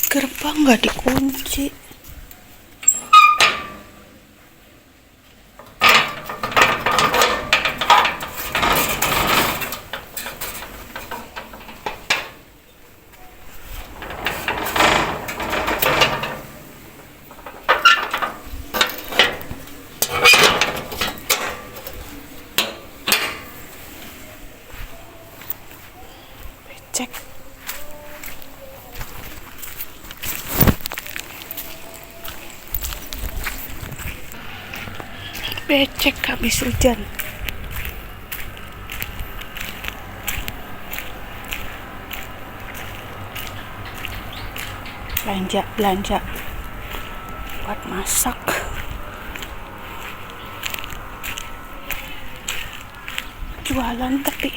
Gerbang nggak dikunci. Cek. Becek habis hujan. Belanja buat masak. Jualan tapi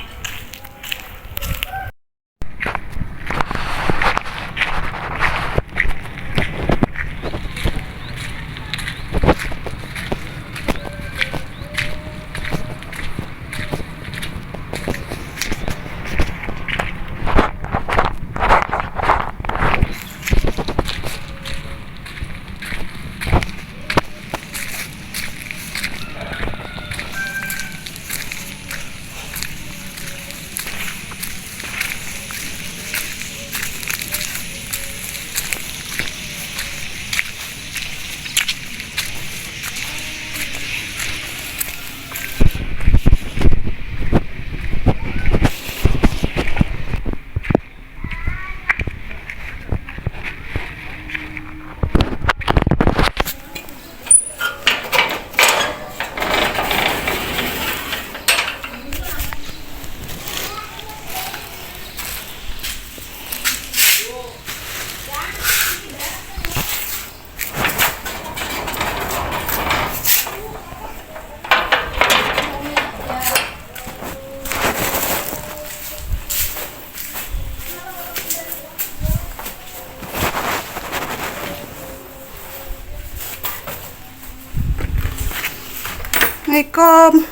Assalamualaikum.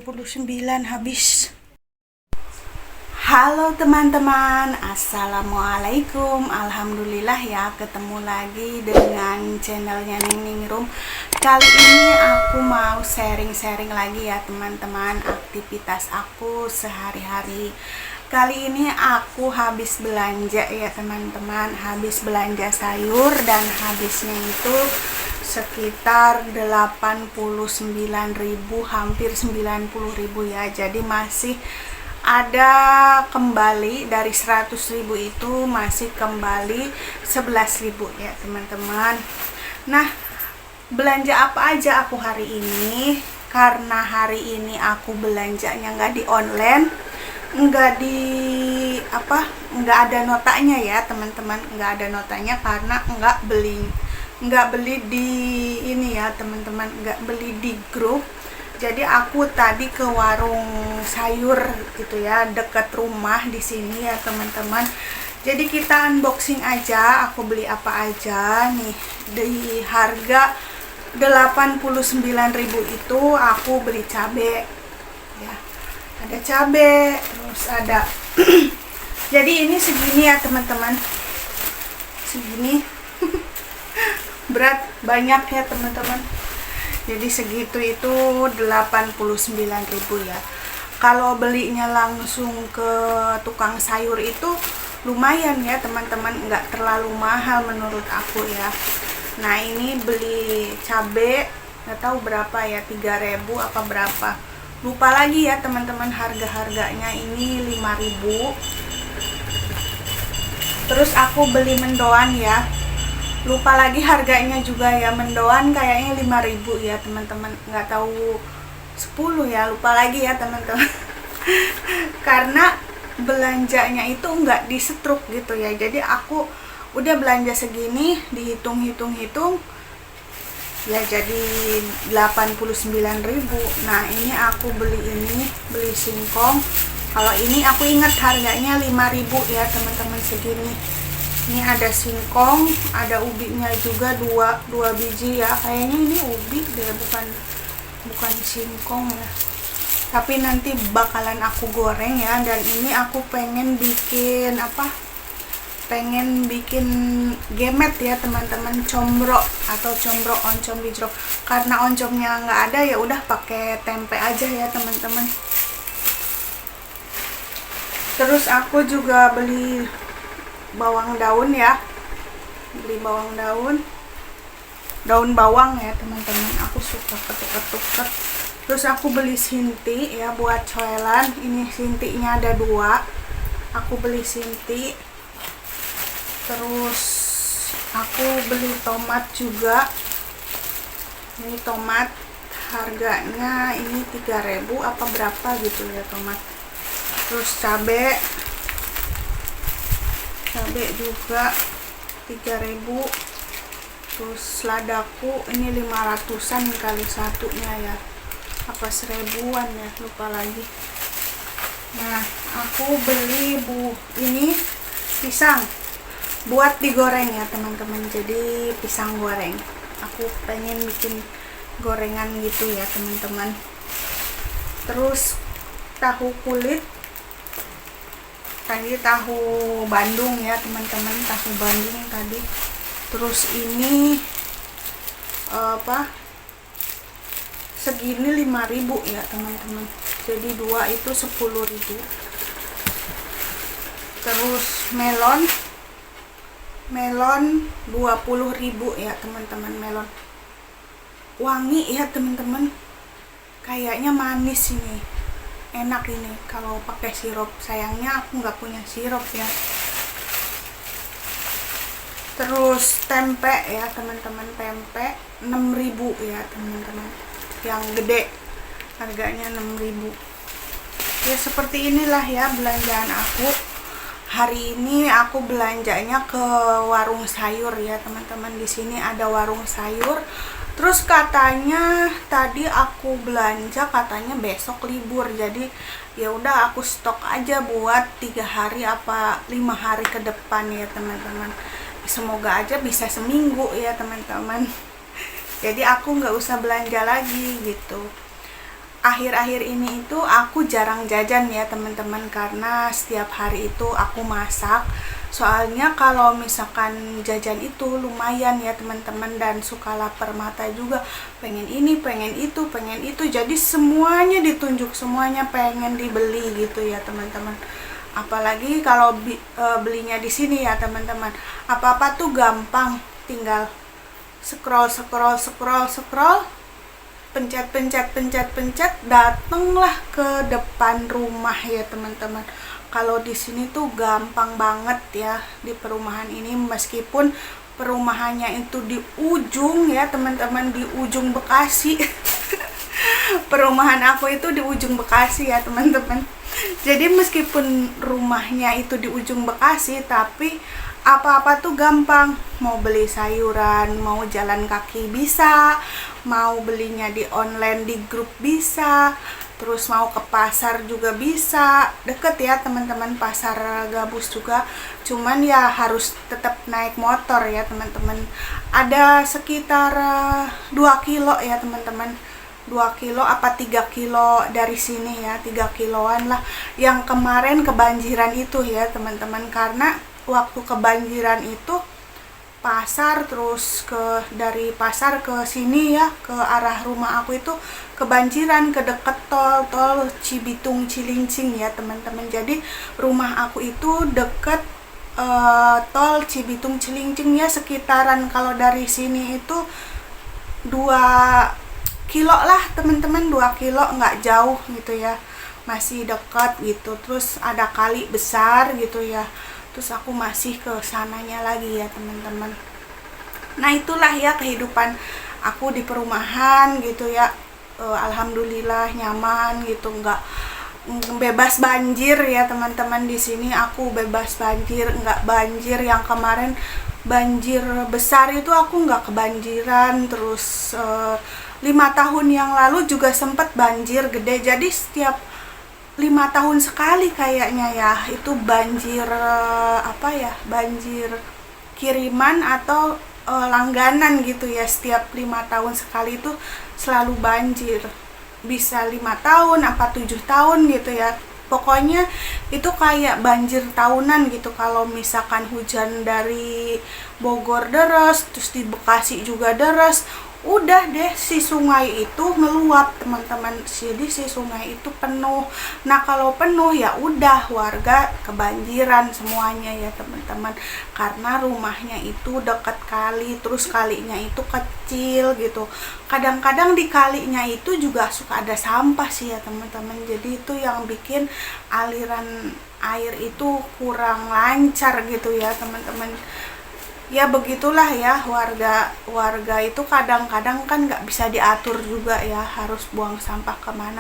89 habis. Halo teman-teman, assalamualaikum. Alhamdulillah ya, ketemu lagi dengan channelnya Ningning Room. Kali ini aku mau sharing-sharing lagi ya teman-teman, aktivitas aku sehari-hari. Kali ini aku habis belanja ya teman-teman, habis belanja sayur dan habisnya itu sekitar 89.000, hampir 90.000 ya. Jadi masih ada kembali dari 100.000 itu masih kembali 11.000 ya teman-teman. Nah, belanja apa aja aku hari ini? Karena hari ini aku belanjanya nggak di online, nggak ada notanya ya teman-teman, nggak ada notanya karena nggak beli di ini ya teman-teman, nggak beli di grup. Jadi aku tadi ke warung sayur gitu ya, dekat rumah di sini ya teman-teman. Jadi kita unboxing aja, aku beli apa aja nih. Di harga 89.000 itu aku beli cabe ya. Ada cabe, terus ada jadi ini segini ya teman-teman. Segini. Berat banyak ya teman-teman. Jadi segitu itu 89.000 ya. Kalau belinya langsung ke tukang sayur itu lumayan ya teman-teman, nggak terlalu mahal menurut aku ya. Nah, ini beli cabe nggak tahu berapa ya, 3.000 apa berapa. Lupa lagi ya teman-teman, harga-harganya ini 5.000. Terus aku beli mendoan ya. Lupa lagi harganya juga ya, mendoan kayaknya 5.000 ya teman-teman, nggak tahu 10 ya, lupa lagi ya teman-teman. Karena belanjanya itu nggak disetruk gitu ya, jadi aku udah belanja segini, dihitung-hitung ya jadi 89.000. Nah, ini aku beli singkong. Kalau ini aku ingat harganya 5.000 ya teman-teman, segini. Ini ada singkong, ada ubinya juga dua biji ya. Kayaknya ini ubi deh, bukan singkong ya. Tapi nanti bakalan aku goreng ya. Dan ini aku pengen bikin pengen bikin gemet ya teman-teman, combro atau combro oncom bijro. Karena oncomnya nggak ada ya udah pakai tempe aja ya teman-teman. Terus aku juga beli bawang daun ya, beli bawang daun bawang ya teman-teman. Aku suka ketuk-ketuk. Terus aku beli sinti ya buat coelan. Ini sintinya ada 2, aku beli sinti. Terus aku beli tomat juga. Ini tomat harganya ini 3.000 apa berapa gitu ya tomat. Terus cabe juga 3.000. Terus ladaku ini 500-an kali satunya ya, apa 1.000-an ya, lupa lagi. Nah aku beli ini pisang buat digoreng ya teman-teman. Jadi pisang goreng, aku pengen bikin gorengan gitu ya teman-teman. Terus tahu kulit, tadi tahu Bandung ya teman-teman, tahu Bandung tadi. Terus ini segini 5.000 ya teman-teman, jadi 2 itu 10.000. Terus melon 20.000 ya teman-teman. Melon wangi ya teman-teman, kayaknya manis ini, enak ini kalau pakai sirup. Sayangnya aku nggak punya sirup ya. Terus tempe ya teman-teman, tempe 6.000 ya teman-teman, yang gede harganya 6.000 ya. Seperti inilah ya belanjaan aku hari ini. Aku belanjanya ke warung sayur ya teman-teman. Di sini ada warung sayur. Terus katanya tadi aku belanja, katanya besok libur, jadi ya udah aku stok aja buat 3 hari apa 5 hari ke depan ya teman-teman. Semoga aja bisa seminggu ya teman-teman. Jadi aku nggak usah belanja lagi gitu. Akhir-akhir ini itu aku jarang jajan ya teman-teman, karena setiap hari itu aku masak. Soalnya kalau misalkan jajan itu lumayan ya teman-teman, dan suka lapar mata juga, pengen ini, pengen itu. Jadi semuanya ditunjuk, semuanya pengen dibeli gitu ya teman-teman. Apalagi kalau belinya di sini ya teman-teman, apa-apa tuh gampang, tinggal scroll, pencet, datanglah ke depan rumah ya teman-teman. Kalau di sini tuh gampang banget ya di perumahan ini, meskipun perumahannya itu di ujung ya teman-teman, di ujung Bekasi. Perumahan aku itu di ujung Bekasi ya teman-teman. Jadi meskipun rumahnya itu di ujung Bekasi, tapi apa-apa tuh gampang. Mau beli sayuran, mau jalan kaki bisa, mau belinya di online di grup bisa, terus mau ke pasar juga bisa. Deket ya teman-teman, pasar Gabus juga, cuman ya harus tetap naik motor ya teman-teman. Ada sekitar 2 kilo ya teman-teman, 2 kilo apa 3 kilo dari sini ya, 3 kiloan lah. Yang kemarin kebanjiran itu ya teman-teman, karena waktu kebanjiran itu pasar, terus dari pasar ke sini ya, ke arah rumah aku itu kebanjiran, ke deket tol Cibitung Cilincing ya teman-teman. Jadi rumah aku itu deket tol Cibitung Cilincing ya, sekitaran kalau dari sini itu 2 kilo lah teman-teman, 2 kilo, nggak jauh gitu ya, masih dekat gitu. Terus ada kali besar gitu ya, terus aku masih ke sananya lagi ya teman-teman. Nah itulah ya kehidupan aku di perumahan gitu ya. Alhamdulillah nyaman gitu, nggak bebas banjir ya teman-teman. Di sini aku bebas banjir, nggak banjir yang kemarin banjir besar itu aku nggak kebanjiran. Terus 5 tahun yang lalu juga sempat banjir gede, jadi setiap 5 tahun sekali kayaknya ya itu banjir banjir kiriman atau langganan gitu ya, setiap 5 tahun sekali itu selalu banjir, bisa 5 tahun apa 7 tahun gitu ya. Pokoknya itu kayak banjir tahunan gitu. Kalau misalkan hujan dari Bogor deras, terus di Bekasi juga deras, udah deh si sungai itu meluap teman-teman. Jadi si sungai itu penuh. Nah kalau penuh ya udah warga kebanjiran semuanya ya teman-teman, karena rumahnya itu dekat kali, terus kalinya itu kecil gitu. Kadang-kadang di kalinya itu juga suka ada sampah sih ya teman-teman. Jadi itu yang bikin aliran air itu kurang lancar gitu ya teman-teman. Ya begitulah ya, warga itu kadang-kadang kan nggak bisa diatur juga ya, harus buang sampah kemana.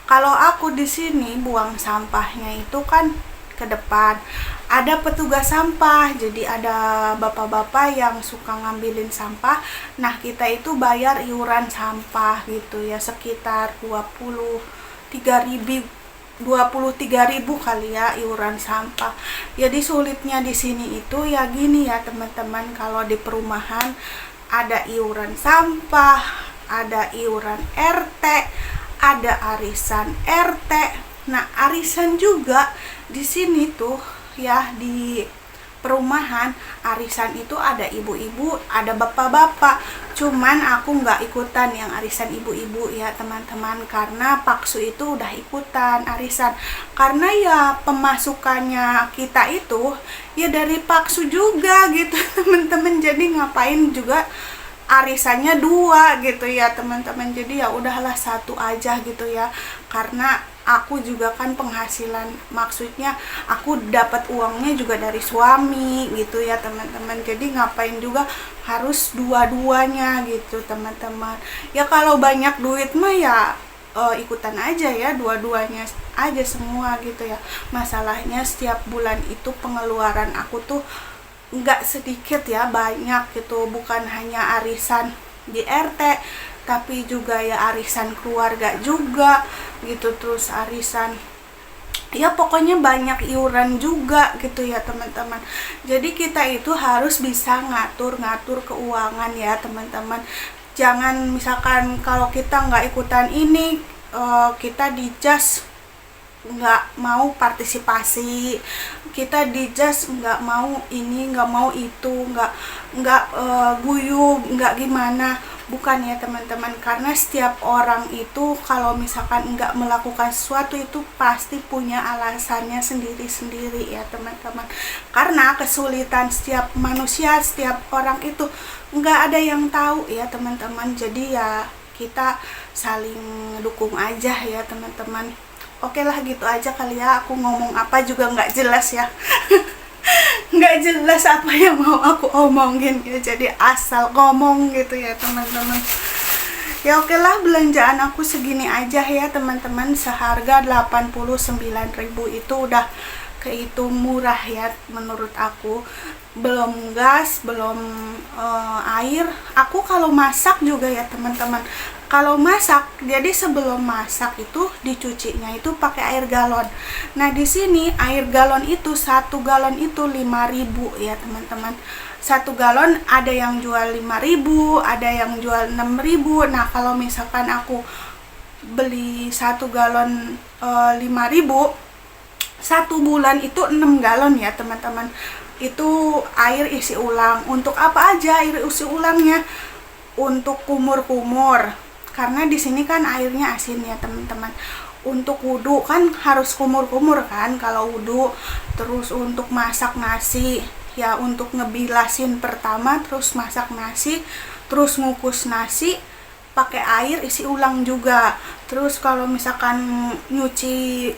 Kalau aku di sini buang sampahnya itu kan ke depan ada petugas sampah, jadi ada bapak-bapak yang suka ngambilin sampah. Nah kita itu bayar iuran sampah gitu ya, sekitar 23.000 kali ya iuran sampah. Jadi sulitnya di sini itu ya gini ya teman-teman, kalau di perumahan ada iuran sampah, ada iuran RT, ada arisan RT. Nah, arisan juga di sini tuh ya, di perumahan arisan itu ada ibu-ibu, ada bapak-bapak. Cuman aku nggak ikutan yang arisan ibu-ibu ya teman-teman, karena Paksu itu udah ikutan arisan. Karena ya pemasukannya kita itu ya dari Paksu juga gitu teman-teman. Jadi ngapain juga arisannya 2 gitu ya teman-teman. Jadi ya udahlah 1 aja gitu ya, karena aku juga kan penghasilan, maksudnya aku dapat uangnya juga dari suami gitu ya teman-teman. Jadi ngapain juga harus dua-duanya gitu teman-teman. Ya kalau banyak duit mah ya ikutan aja ya, dua-duanya aja semua gitu ya. Masalahnya setiap bulan itu pengeluaran aku tuh nggak sedikit ya, banyak gitu. Bukan hanya arisan di RT, tapi juga ya arisan keluarga juga gitu, terus arisan ya pokoknya banyak iuran juga gitu ya teman-teman. Jadi kita itu harus bisa ngatur-ngatur keuangan ya teman-teman. Jangan misalkan kalau kita nggak ikutan ini, kita dijas nggak mau partisipasi, kita dijas nggak mau ini, nggak mau itu, nggak guyup, nggak gimana. Bukan ya teman-teman, karena setiap orang itu kalau misalkan nggak melakukan sesuatu itu pasti punya alasannya sendiri-sendiri ya teman-teman. Karena kesulitan setiap manusia, setiap orang itu nggak ada yang tahu ya teman-teman. Jadi ya kita saling dukung aja ya teman-teman. Oke lah gitu aja kali ya, aku ngomong apa juga nggak jelas ya. Nggak jelas apa yang mau aku omongin ya, jadi asal ngomong gitu ya teman-teman. Ya oke lah, belanjaan aku segini aja ya teman-teman, seharga 89.000 itu udah kehitung murah ya menurut aku. Belum gas, belum air. Aku kalau masak juga ya teman-teman, kalau masak, jadi sebelum masak itu dicucinya itu pakai air galon. Nah di sini air galon itu 1 galon itu 5.000 ya teman-teman. 1 galon ada yang jual 5.000, ada yang jual 6.000. Nah kalau misalkan aku beli 1 galon 5.000, 1 bulan itu 6 galon ya teman-teman. Itu air isi ulang. Untuk apa aja air isi ulangnya? Untuk kumur-kumur, karena di sini kan airnya asin ya teman-teman. Untuk wudhu kan harus kumur-kumur kan kalau wudhu. Terus untuk masak nasi ya, untuk ngebilasin pertama, terus masak nasi, terus ngukus nasi pakai air isi ulang juga. Terus kalau misalkan nyuci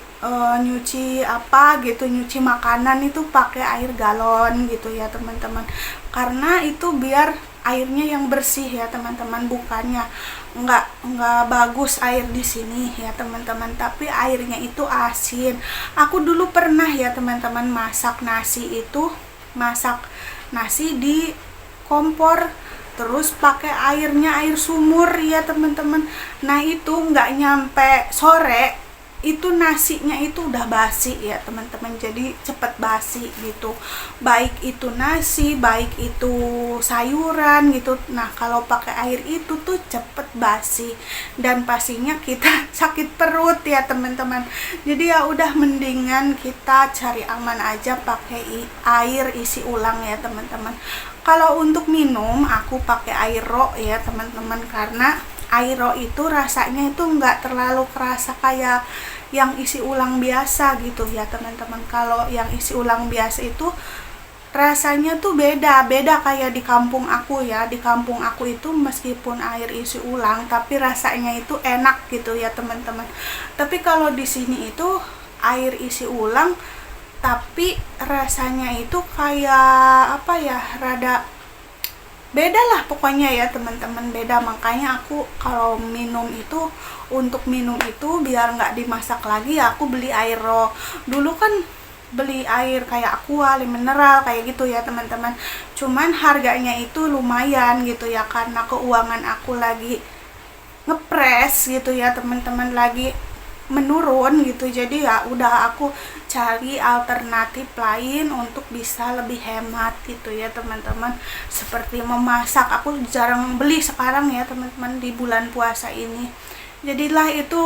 apa gitu, nyuci makanan itu pakai air galon gitu ya teman-teman. Karena itu biar airnya yang bersih ya teman-teman, bukannya nggak bagus air di sini ya teman-teman, tapi airnya itu asin. Aku dulu pernah ya teman-teman masak nasi di kompor, terus pakai airnya air sumur ya teman-teman. Nah itu nggak nyampe sore itu nasinya itu udah basi ya teman-teman, jadi cepet basi gitu, baik itu nasi, baik itu sayuran gitu. Nah kalau pakai air itu tuh cepet basi dan pastinya kita sakit perut ya teman-teman. Jadi ya udah mendingan kita cari aman aja pakai air isi ulang ya teman-teman. Kalau untuk minum aku pakai Airo ya teman-teman, karena Airo itu rasanya itu nggak terlalu kerasa kayak yang isi ulang biasa gitu ya teman-teman. Kalau yang isi ulang biasa itu rasanya tuh beda kayak di kampung aku ya. Di kampung aku itu meskipun air isi ulang tapi rasanya itu enak gitu ya teman-teman. Tapi kalau di sini itu air isi ulang tapi rasanya itu kayak apa ya, rada beda lah pokoknya ya teman-teman, beda. Makanya aku kalau minum itu, untuk minum itu biar nggak dimasak lagi ya aku beli Airo. Dulu kan beli air kayak Aqua, mineral kayak gitu ya teman-teman, cuman harganya itu lumayan gitu ya, karena keuangan aku lagi ngepres gitu ya teman-teman, lagi menurun gitu. Jadi ya udah aku cari alternatif lain untuk bisa lebih hemat gitu ya teman-teman, seperti memasak. Aku jarang beli sekarang ya teman-teman di bulan puasa ini. Jadilah itu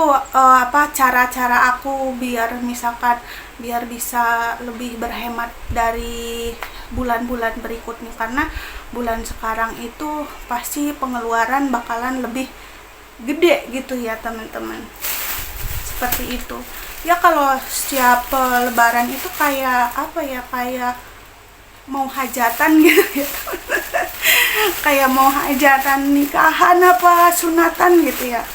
cara-cara aku biar misalkan biar bisa lebih berhemat dari bulan-bulan berikutnya, karena bulan sekarang itu pasti pengeluaran bakalan lebih gede gitu ya teman-teman, seperti itu ya. Kalau setiap lebaran itu kayak apa ya, kayak mau hajatan gitu ya kayak mau hajatan, nikahan apa sunatan gitu ya.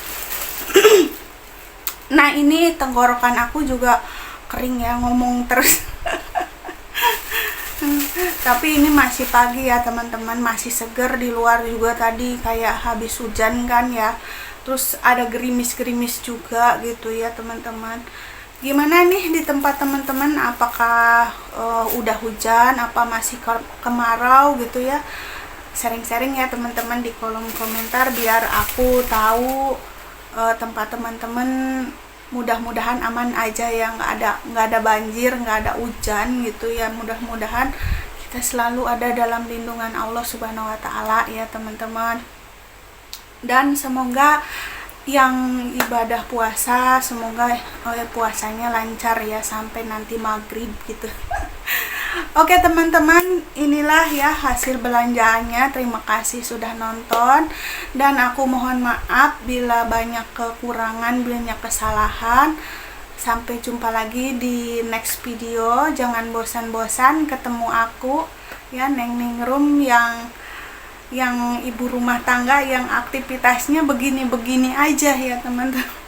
Nah ini tenggorokan aku juga kering ya, ngomong terus tapi ini masih pagi ya teman-teman, masih seger. Di luar juga tadi kayak habis hujan kan ya, terus ada gerimis-gerimis juga gitu ya teman-teman. Gimana nih di tempat teman-teman, apakah udah hujan apa masih kemarau gitu ya? Sharing-sharing ya teman-teman di kolom komentar biar aku tahu tempat teman-teman. Mudah-mudahan aman aja ya, nggak ada banjir, nggak ada hujan gitu ya. Mudah-mudahan kita selalu ada dalam lindungan Allah Subhanahu wa Ta'ala ya teman-teman. Dan semoga yang ibadah puasa, semoga puasanya lancar ya sampai nanti maghrib gitu. Oke teman-teman, inilah ya hasil belanjaannya. Terima kasih sudah nonton, dan aku mohon maaf bila banyak kekurangan, banyak kesalahan. Sampai jumpa lagi di next video. Jangan bosan-bosan ketemu aku ya, Neng Ningrum yang ibu rumah tangga yang aktivitasnya begini-begini aja ya teman-teman.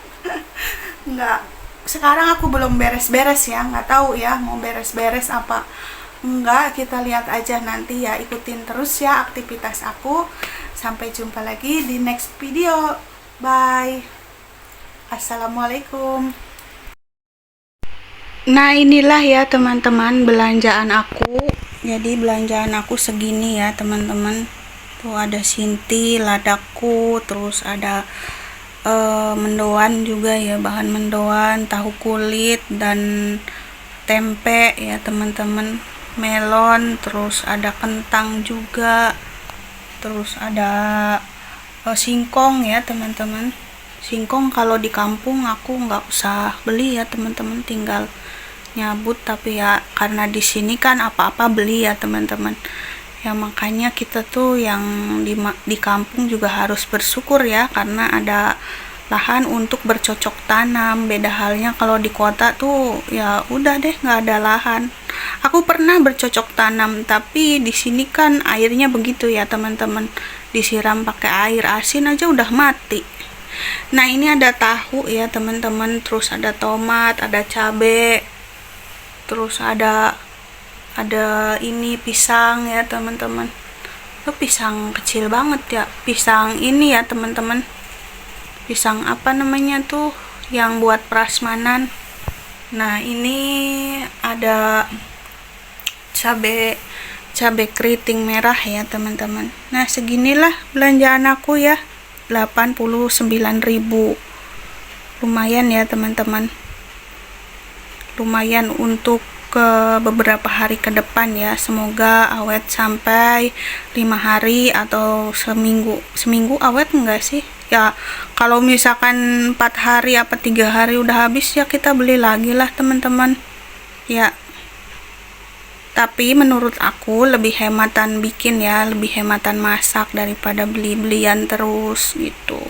Enggak, sekarang aku belum beres-beres ya, nggak tahu ya mau beres-beres apa enggak, kita lihat aja nanti ya. Ikutin terus ya aktivitas aku. Sampai jumpa lagi di next video. Bye. Assalamualaikum. Nah inilah ya teman-teman belanjaan aku. Jadi belanjaan aku segini ya teman-teman. Tuh ada Sinti, ladaku, terus ada mendoan juga ya, bahan mendoan, tahu kulit dan tempe ya teman-teman, melon, terus ada kentang juga, terus ada singkong ya teman-teman. Singkong kalau di kampung aku nggak usah beli ya teman-teman, tinggal nyabut. Tapi ya karena di sini kan apa-apa beli ya teman-teman ya, makanya kita tuh yang di kampung juga harus bersyukur ya, karena ada lahan untuk bercocok tanam. Beda halnya kalau di kota tuh ya udah deh nggak ada lahan. Aku pernah bercocok tanam, tapi di sini kan airnya begitu ya teman-teman, disiram pakai air asin aja udah mati. Nah ini ada tahu ya teman-teman, terus ada tomat, ada cabe, terus ada ini pisang ya teman-teman. Pisang kecil banget ya, pisang ini ya teman-teman, pisang apa namanya tuh yang buat prasmanan. Nah ini ada cabe keriting merah ya teman-teman. Nah seginilah belanjaan aku ya, 89.000, lumayan ya teman-teman. lumayan untuk ke beberapa hari ke depan ya. Semoga awet sampai 5 hari atau seminggu awet enggak sih ya. Kalau misalkan 4 hari apa 3 hari udah habis ya kita beli lagi lah teman-teman ya. Tapi menurut aku lebih hematan bikin ya, lebih hematan masak daripada beli-belian terus gitu.